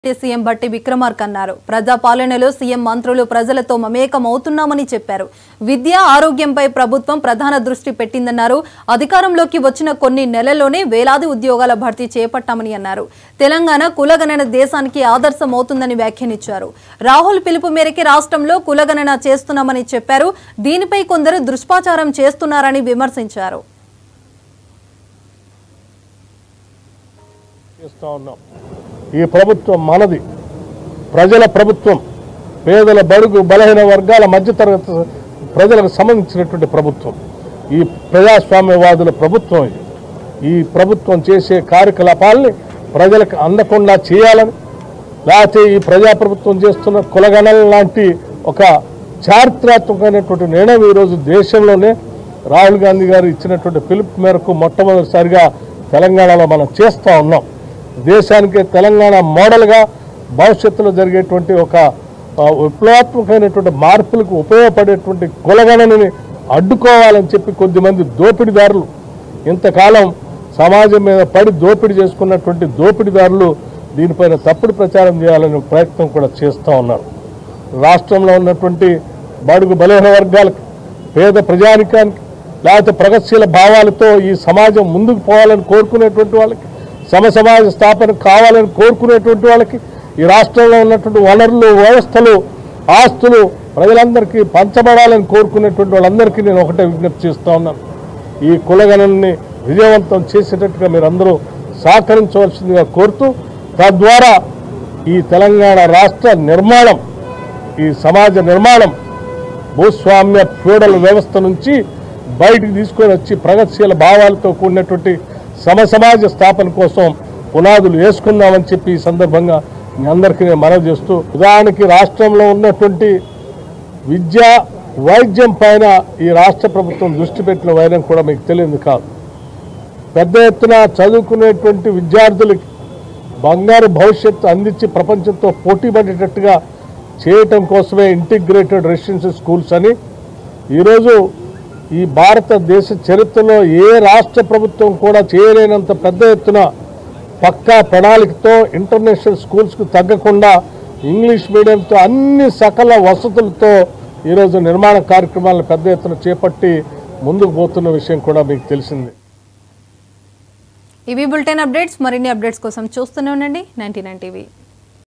CM బట్టి విక్రమార్క అన్నారు. ప్రజాపాలనలో సీఎం మంత్రులు ప్రజలతో మమేకమవుతున్నామని చెప్పారు. విద్య ఆరోగ్యంపై ప్రభుత్వం ప్రధాన దృష్టి పెట్టిందన్నారు. అధికారంలోకి వచ్చిన కొన్ని నెలల్లోనే వేలాది ఉద్యోగాల భర్తీ చేపట్టామని అన్నారు. తెలంగాణ కులగణన దేశానికి ఆదర్శమవుతుందని వ్యాఖ్యానించారు. రాహుల్ పిలుపు మేరకు రాష్ట్రంలో కులగణన చేస్తున్నామని చెప్పారు. దీనిపై కొందరు దుష్ప్రచారం చేస్తున్నారని విమర్శించారు. ఈ ప్రభుత్వం మనది, ప్రజల ప్రభుత్వం, పేదల బడుగు బలహీన వర్గాల మధ్యతరగతి ప్రజలకు సంబంధించినటువంటి ప్రభుత్వం. ఈ ప్రజాస్వామ్యవాదుల ప్రభుత్వం. ఈ ప్రభుత్వం చేసే కార్యకలాపాలని ప్రజలకు అందకుండా చేయాలని, లేకపోతే ఈ ప్రజాప్రభుత్వం చేస్తున్న కులగణన లాంటి ఒక చారిత్రాత్మకమైనటువంటి నిర్ణయం ఈరోజు దేశంలోనే రాహుల్ గాంధీ గారు ఇచ్చినటువంటి పిలుపు మేరకు మొట్టమొదటిసారిగా తెలంగాణలో మనం చేస్తూ ఉన్నాం. దేశానికి తెలంగాణ మోడల్గా భవిష్యత్తులో జరిగేటువంటి ఒక విప్లవాత్మకమైనటువంటి మార్పులకు ఉపయోగపడేటువంటి కులగణనని అడ్డుకోవాలని చెప్పి కొద్దిమంది దోపిడీదారులు, ఇంతకాలం సమాజం మీద పడి దోపిడీ చేసుకున్నటువంటి దోపిడీదారులు దీనిపైన తప్పుడు ప్రచారం చేయాలనే ప్రయత్నం కూడా చేస్తూ ఉన్నారు. రాష్ట్రంలో ఉన్నటువంటి బడుగు బలహీన వర్గాలకు, పేద ప్రజానికానికి, లేకపోతే ప్రగతిశీల భావాలతో ఈ సమాజం ముందుకు పోవాలని కోరుకునేటువంటి వాళ్ళకి, సమసమాజ స్థాపన కావాలని కోరుకునేటువంటి వాళ్ళకి, ఈ రాష్ట్రంలో ఉన్నటువంటి వనరులు, వ్యవస్థలు, ఆస్తులు ప్రజలందరికీ పంచబడాలని కోరుకునేటువంటి వాళ్ళందరికీ నేను ఒకటే విజ్ఞప్తి చేస్తూ ఉన్నాను. ఈ కులగణనని విజయవంతం చేసేటట్టుగా మీరందరూ సహకరించవలసిందిగా కోరుతూ, తద్వారా ఈ తెలంగాణ రాష్ట్ర నిర్మాణం, ఈ సమాజ నిర్మాణం భూస్వామ్య ఫ్యూడల్ వ్యవస్థ నుంచి బయటికి తీసుకొని వచ్చి ప్రగతిశీల భావాలతో కూడినటువంటి సమసమాజ స్థాపన కోసం పునాదులు వేసుకుందామని చెప్పి ఈ సందర్భంగా మీ అందరికీ నేను మనవి చేస్తూ, ఉదాహరణకి రాష్ట్రంలో ఉన్నటువంటి విద్య, వైద్యం పైన ఈ రాష్ట్ర ప్రభుత్వం దృష్టి పెట్టిన వైరం కూడా మీకు తెలియదు కాదు. పెద్ద ఎత్తున చదువుకునేటువంటి విద్యార్థులకి బంగారు భవిష్యత్తు అందించి ప్రపంచంతో పోటీ పడేటట్టుగా చేయటం కోసమే ఇంటిగ్రేటెడ్ రెసిడెన్షియల్ స్కూల్స్ అని ఈరోజు ఈ భారతదేశ చరిత్రలో ఏ రాష్ట్ర ప్రభుత్వం కూడా చేయలేనంత పెద్ద ఎత్తున పక్కా ప్రణాళికతో ఇంటర్నేషనల్ స్కూల్స్కు తగ్గకుండా ఇంగ్లీష్ మీడియంతో అన్ని సకల వసతులతో ఈరోజు నిర్మాణ కార్యక్రమాలను పెద్ద ఎత్తున చేపట్టి ముందుకు పోతున్న విషయం కూడా మీకు తెలిసింది. ఇవి బులెటిన్ అప్డేట్స్. మరిన్ని అప్డేట్స్ కోసం చూస్తూనే ఉండండి 99 టీవీ.